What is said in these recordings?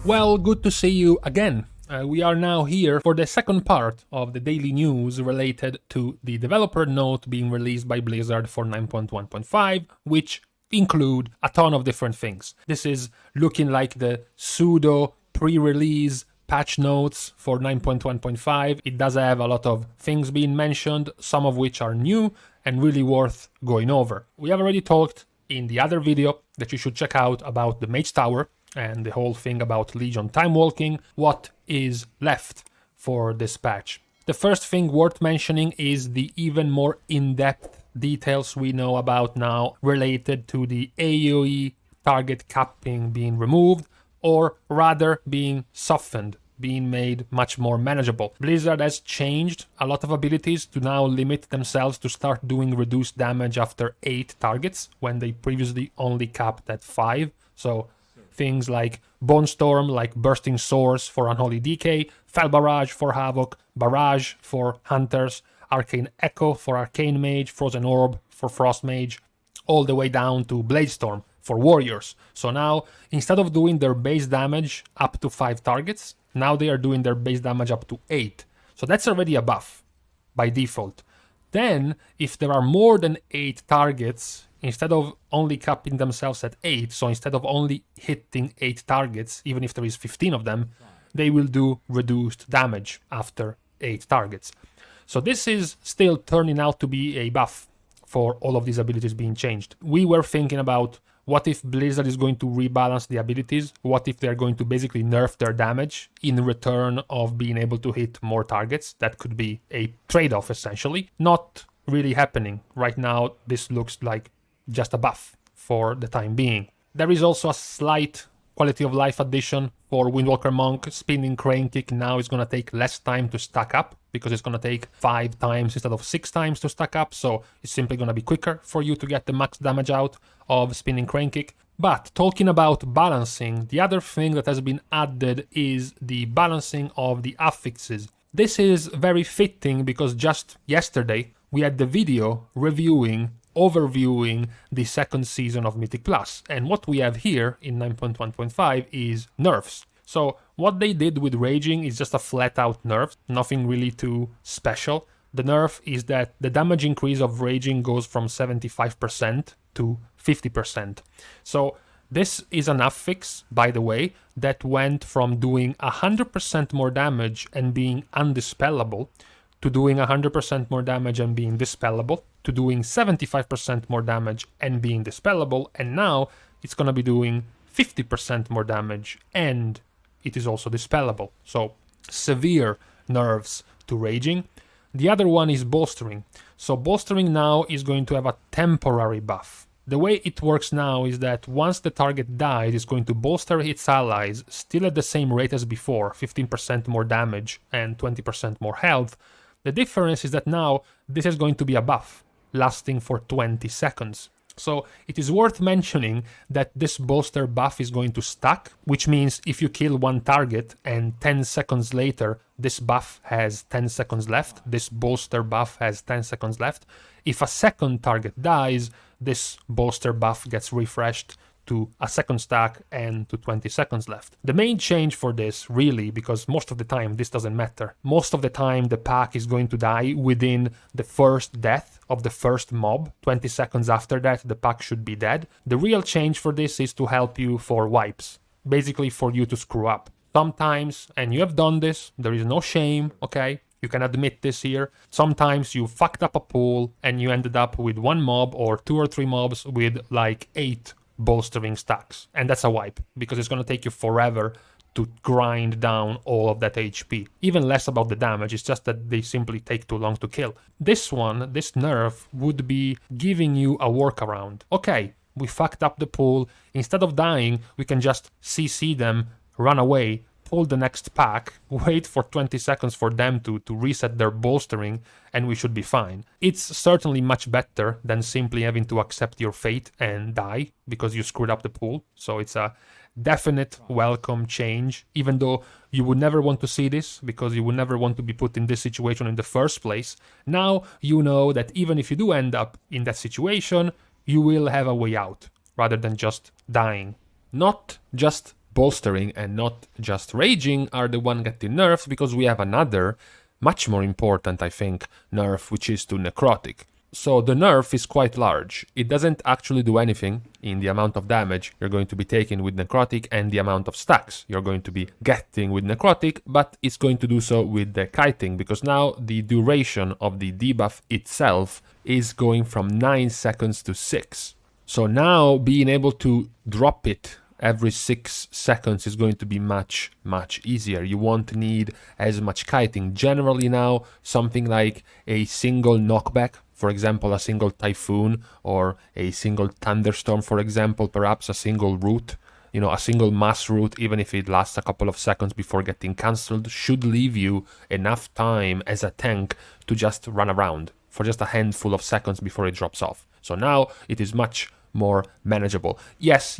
Well, good to see you again. We are now here for the second part of the daily news related to the developer note being released by Blizzard for 9.1.5, which include a ton of different things. This is looking like the pseudo pre-release patch notes for 9.1.5. It does have a lot of things being mentioned, some of which are new and really worth going over. We have already talked in the other video that you should check out about the Mage Tower and the whole thing about Legion time walking, what is left for this patch. The first thing worth mentioning is the even more in-depth details we know about now related to the AoE target capping being removed, or rather being softened, being made much more manageable. Blizzard has changed a lot of abilities to now limit themselves to start doing reduced damage after 8 targets, when they previously only capped at 5. So things like Bone Storm, like Bursting Swords for Unholy Decay, Fell Barrage for Havoc, Barrage for Hunters, Arcane Echo for Arcane Mage, Frozen Orb for Frost Mage, all the way down to Blade Storm for Warriors. So now, instead of doing their base damage up to 5 targets, now they are doing their base damage up to 8. So that's already a buff by default. Then, if there are more than 8 targets, instead of only capping themselves at 8, so instead of only hitting 8 targets, even if there is 15 of them, they will do reduced damage after 8 targets. So this is still turning out to be a buff for all of these abilities being changed. We were thinking about what if Blizzard is going to rebalance the abilities, what if they're going to basically nerf their damage in return of being able to hit more targets. That could be a trade-off essentially. Not really happening. Right now this looks like just a buff for the time being. There is also a slight quality of life addition for Windwalker Monk. Spinning Crane Kick now is going to take less time to stack up because it's going to take 5 times instead of 6 times to stack up, so it's simply going to be quicker for you to get the max damage out of Spinning Crane Kick. But talking about balancing, the other thing that has been added is the balancing of the affixes. This is very fitting because just yesterday we had the video overviewing the second season of Mythic Plus, and what we have here in 9.1.5 is nerfs. So what they did with Raging is just a flat out nerf, nothing really too special. The nerf is that the damage increase of Raging goes from 75% to 50%. So this is an affix, by the way, that went from doing 100% more damage and being undispellable to doing 100% more damage and being dispellable, to doing 75% more damage and being dispellable, and now it's going to be doing 50% more damage and it is also dispellable. So severe nerfs to Raging. The other one is Bolstering. So Bolstering now is going to have a temporary buff. The way it works now is that once the target dies, it's going to bolster its allies still at the same rate as before, 15% more damage and 20% more health. The difference is that now this is going to be a buff, lasting for 20 seconds. So it is worth mentioning that this bolster buff is going to stack, which means if you kill one target and 10 seconds later this buff has 10 seconds left, this bolster buff has 10 seconds left, if a second target dies, this bolster buff gets refreshed to a second stack and to 20 seconds left. The main change for this, really, because most of the time this doesn't matter. Most of the time the pack is going to die within the first death of the first mob. 20 seconds after that the pack should be dead. The real change for this is to help you for wipes. Basically for you to screw up. Sometimes, and you have done this, there is no shame, okay? You can admit this here. Sometimes you fucked up a pool and you ended up with one mob or 2 or 3 mobs with like 8 bolstering stacks, and that's a wipe because it's going to take you forever to grind down all of that HP. Even less about the damage, it's just that they simply take too long to kill. This one, this nerf, would be giving you a workaround. Okay, we fucked up the pool. Instead of dying, we can just CC them, run away, pull the next pack, wait for 20 seconds for them to reset their bolstering, and we should be fine. It's certainly much better than simply having to accept your fate and die because you screwed up the pool. So it's a definite welcome change, even though you would never want to see this because you would never want to be put in this situation in the first place. Now you know that even if you do end up in that situation, you will have a way out rather than just dying. Not just Bolstering and not just Raging are the one getting nerfed, because we have another, much more important, I think, nerf, which is to Necrotic. So the nerf is quite large. It doesn't actually do anything in the amount of damage you're going to be taking with Necrotic and the amount of stacks you're going to be getting with Necrotic, but it's going to do so with the kiting, because now the duration of the debuff itself is going from 9 seconds to 6. So now being able to drop it every 6 seconds is going to be much easier. You won't need as much kiting. Generally now, something like a single knockback, for example, a single typhoon or a single thunderstorm, for example, perhaps a single root, a single mass root, even if it lasts a couple of seconds before getting cancelled, should leave you enough time as a tank to just run around for just a handful of seconds before it drops off. So now it is much more manageable. Yes,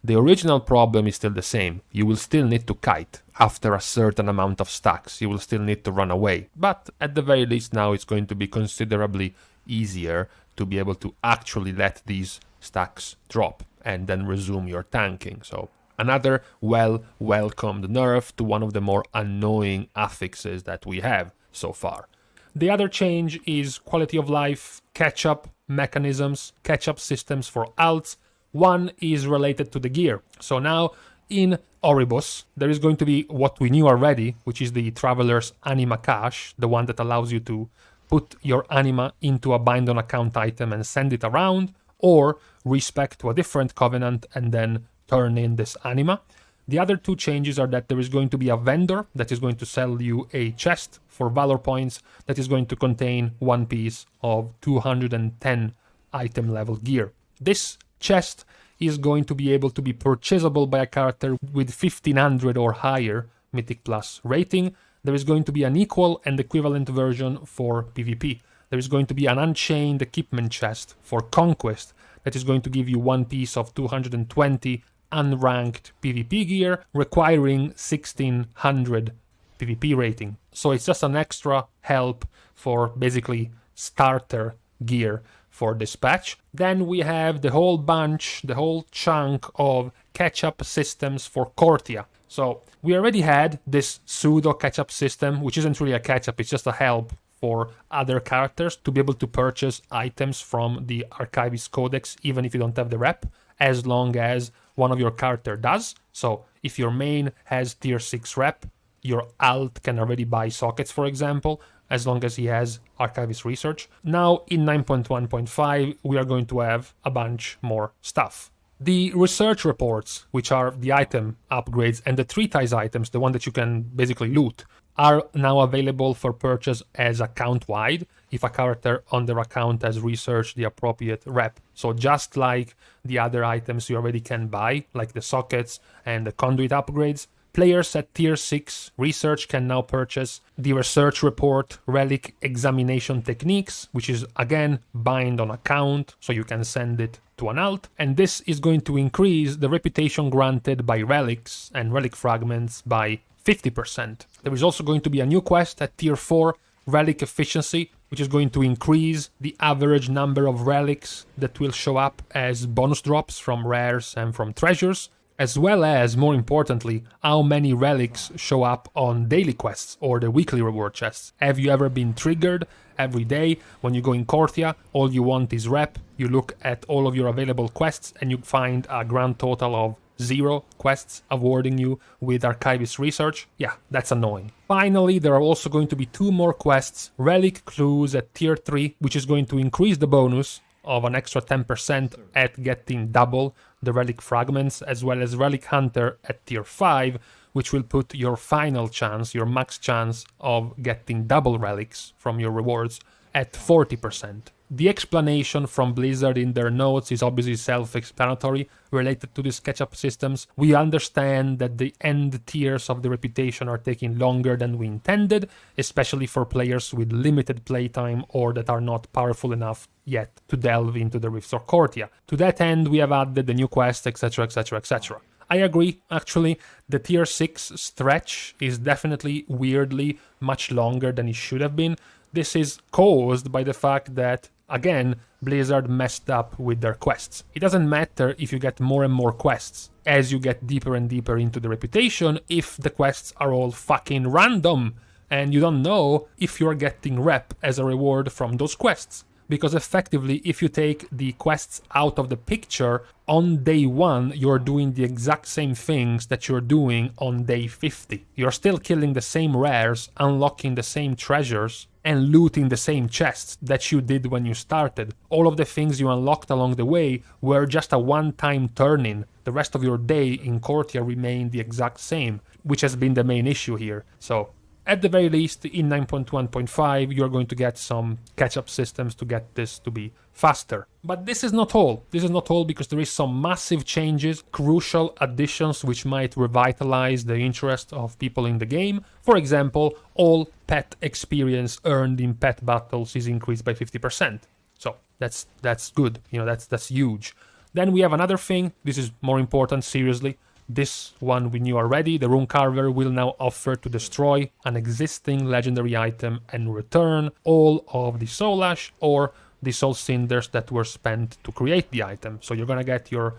the original problem is still the same. You will still need to kite after a certain amount of stacks. You will still need to run away. But at the very least now it's going to be considerably easier to be able to actually let these stacks drop and then resume your tanking. So another welcomed nerf to one of the more annoying affixes that we have so far. The other change is quality of life, catch-up mechanisms, catch-up systems for alts. One is related to the gear. So now in Oribos, there is going to be what we knew already, which is the Traveler's Anima cache, the one that allows you to put your Anima into a bind on account item and send it around, or respec to a different covenant and then turn in this Anima. The other two changes are that there is going to be a vendor that is going to sell you a chest for Valor points that is going to contain one piece of 210 item level gear. This chest is going to be able to be purchasable by a character with 1500 or higher Mythic Plus rating. There is going to be an equal and equivalent version for PvP. There is going to be an Unchained Equipment chest for Conquest that is going to give you one piece of 220 unranked PvP gear, requiring 1600 PvP rating. So it's just an extra help for basically starter gear for this patch. Then we have the whole bunch, the whole chunk of catch-up systems for Korthia. So we already had this pseudo catch-up system, which isn't really a catch-up, it's just a help for other characters to be able to purchase items from the Archivist Codex, even if you don't have the rep, as long as one of your character does. So if your main has tier 6 rep, your alt can already buy sockets, for example, as long as he has Archivist Research. Now in 9.1.5, we are going to have a bunch more stuff. The research reports, which are the item upgrades, and the treatise items, the one that you can basically loot, are now available for purchase as account-wide if a character on their account has researched the appropriate rep. So just like the other items you already can buy, like the sockets and the conduit upgrades, players at tier 6 research can now purchase the research report relic examination techniques, which is again bind on account, so you can send it to an alt, and this is going to increase the reputation granted by relics and relic fragments by 50%. There is also going to be a new quest at tier 4, relic efficiency, which is going to increase the average number of relics that will show up as bonus drops from rares and from treasures, as well as, more importantly, how many relics show up on daily quests or the weekly reward chests. Have you ever been triggered every day when you go in Korthia? All you want is rep, you look at all of your available quests and you find a grand total of 0 quests awarding you with Archivist Research. Yeah, that's annoying. Finally, there are also going to be 2 more quests, Relic Clues at tier 3, which is going to increase the bonus of an extra 10% at getting double the relic fragments, as well as Relic Hunter at tier 5, which will put your final chance, your max chance of getting double relics from your rewards at 40%. The explanation from Blizzard in their notes is obviously self-explanatory related to these catch-up systems. We understand that the end tiers of the reputation are taking longer than we intended, especially for players with limited playtime or that are not powerful enough yet to delve into the Rifts of Korthia. To that end, we have added the new quest, etc, etc, etc. I agree, actually, the tier 6 stretch is definitely weirdly much longer than it should have been. This is caused by the fact that, again, Blizzard messed up with their quests. It doesn't matter if you get more and more quests as you get deeper and deeper into the reputation if the quests are all fucking random and you don't know if you're getting rep as a reward from those quests. Because effectively, if you take the quests out of the picture, on day 1, you're doing the exact same things that you're doing on day 50. You're still killing the same rares, unlocking the same treasures, and looting the same chests that you did when you started. All of the things you unlocked along the way were just a one-time turn-in. The rest of your day in Korthia remained the exact same, which has been the main issue here. So, at the very least, in 9.1.5, you're going to get some catch-up systems to get this to be faster. But this is not all. This is not all because there is some massive changes, crucial additions which might revitalize the interest of people in the game. For example, all pet experience earned in pet battles is increased by 50%. So that's good. You know, that's huge. Then we have another thing. This is more important, seriously. This one we knew already. The Rune Carver will now offer to destroy an existing legendary item and return all of the Soul Ash or the Soul Cinders that were spent to create the item. So you're gonna get your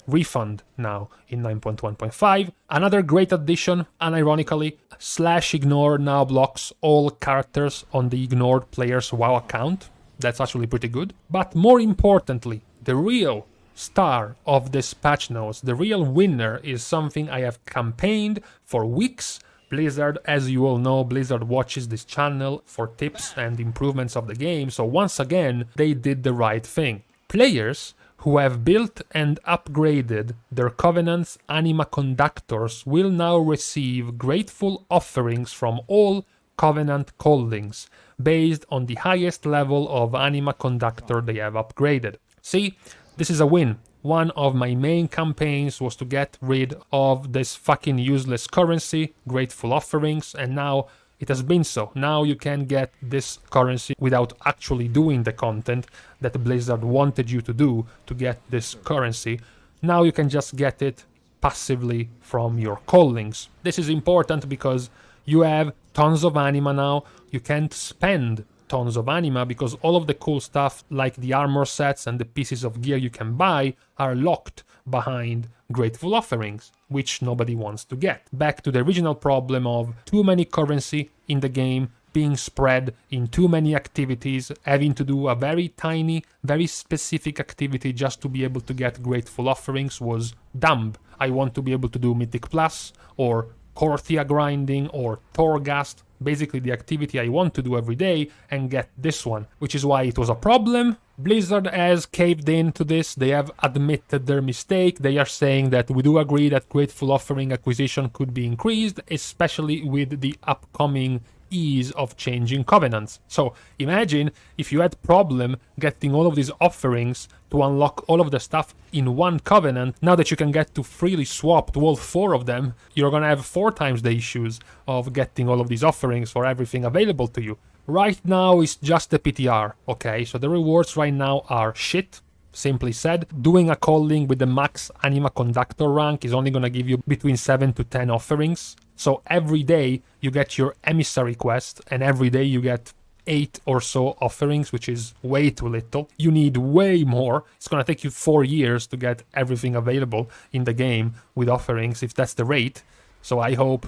refund now in 9.1.5. Another great addition, unironically, /ignore now blocks all characters on the ignored player's WoW account. That's actually pretty good. But more importantly, the real star of this patch notes, the real winner, is something I have campaigned for weeks. Blizzard, as you all know, Blizzard watches this channel for tips and improvements of the game, so once again, they did the right thing. Players who have built and upgraded their Covenant's Anima conductors will now receive grateful offerings from all Covenant callings, based on the highest level of Anima conductor they have upgraded. See? This is a win. One of my main campaigns was to get rid of this fucking useless currency, grateful offerings, and now it has been so. Now you can get this currency without actually doing the content that Blizzard wanted you to do to get this currency. Now you can just get it passively from your callings. This is important because you have tons of Anima now. You can't spend tons of Anima because all of the cool stuff like the armor sets and the pieces of gear you can buy are locked behind grateful offerings, which nobody wants to get. Back to the original problem of too many currency in the game being spread in too many activities, having to do a very tiny, very specific activity just to be able to get grateful offerings was dumb. I want to be able to do Mythic Plus or Korthia grinding or Torghast, basically the activity I want to do every day, and get this one, which is why it was a problem. Blizzard has caved in to this. They have admitted their mistake. They are saying that we do agree that grateful offering acquisition could be increased, especially with the upcoming ease of changing covenants. So imagine if you had problem getting all of these offerings to unlock all of the stuff in one covenant. Now that you can get to freely swap to all 4 of them, you're gonna have 4 times the issues of getting all of these offerings for everything available to you. Right now it's just the PTR, okay? So the rewards right now are shit. Simply said, doing a calling with the max Anima Conductor rank is only gonna give you between 7 to 10 offerings. So every day you get your emissary quest, and every day you get 8 or so offerings, which is way too little. You need way more. It's gonna take you 4 years to get everything available in the game with offerings, if that's the rate. So I hope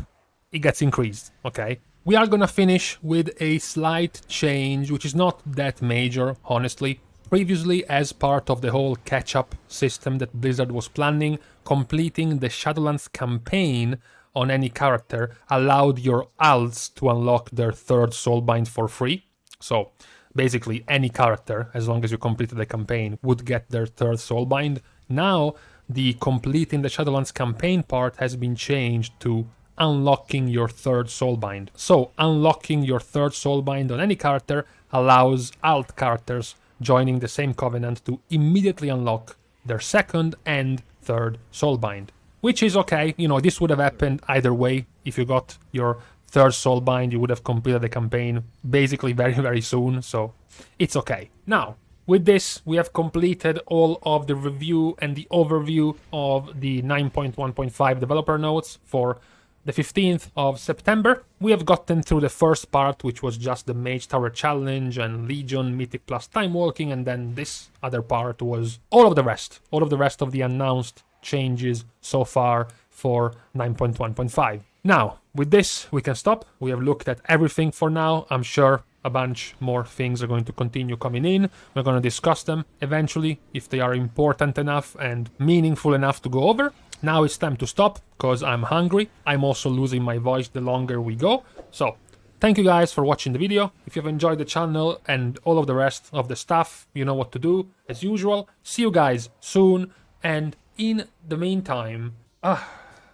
it gets increased, okay? We are gonna finish with a slight change, which is not that major, honestly. Previously, as part of the whole catch-up system that Blizzard was planning, completing the Shadowlands campaign on any character allowed your alts to unlock their 3rd Soulbind for free. So basically any character, as long as you completed the campaign, would get their 3rd Soulbind. Now the completing the Shadowlands campaign part has been changed to unlocking your 3rd Soulbind. So unlocking your 3rd Soulbind on any character allows alt characters joining the same covenant to immediately unlock their 2nd and 3rd Soulbind. Which is okay, you know, this would have happened either way. If you got your 3rd Soulbind, you would have completed the campaign basically very, very soon, so it's okay. Now, with this, we have completed all of the review and the overview of the 9.1.5 developer notes for the 15th of September. We have gotten through the first part, which was just the Mage Tower Challenge and Legion, Mythic plus Time Walking, and then this other part was all of the rest of the announced changes so far for 9.1.5. Now, with this, we can stop. We have looked at everything for now. I'm sure a bunch more things are going to continue coming in. We're going to discuss them eventually if they are important enough and meaningful enough to go over. Now it's time to stop because I'm hungry. I'm also losing my voice the longer we go. So, thank you guys for watching the video. If you've enjoyed the channel and all of the rest of the stuff, you know what to do as usual. See you guys soon. And in the meantime,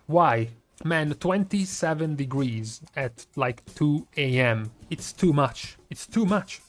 why? Man, 27 degrees at like 2 a.m. It's too much. It's too much.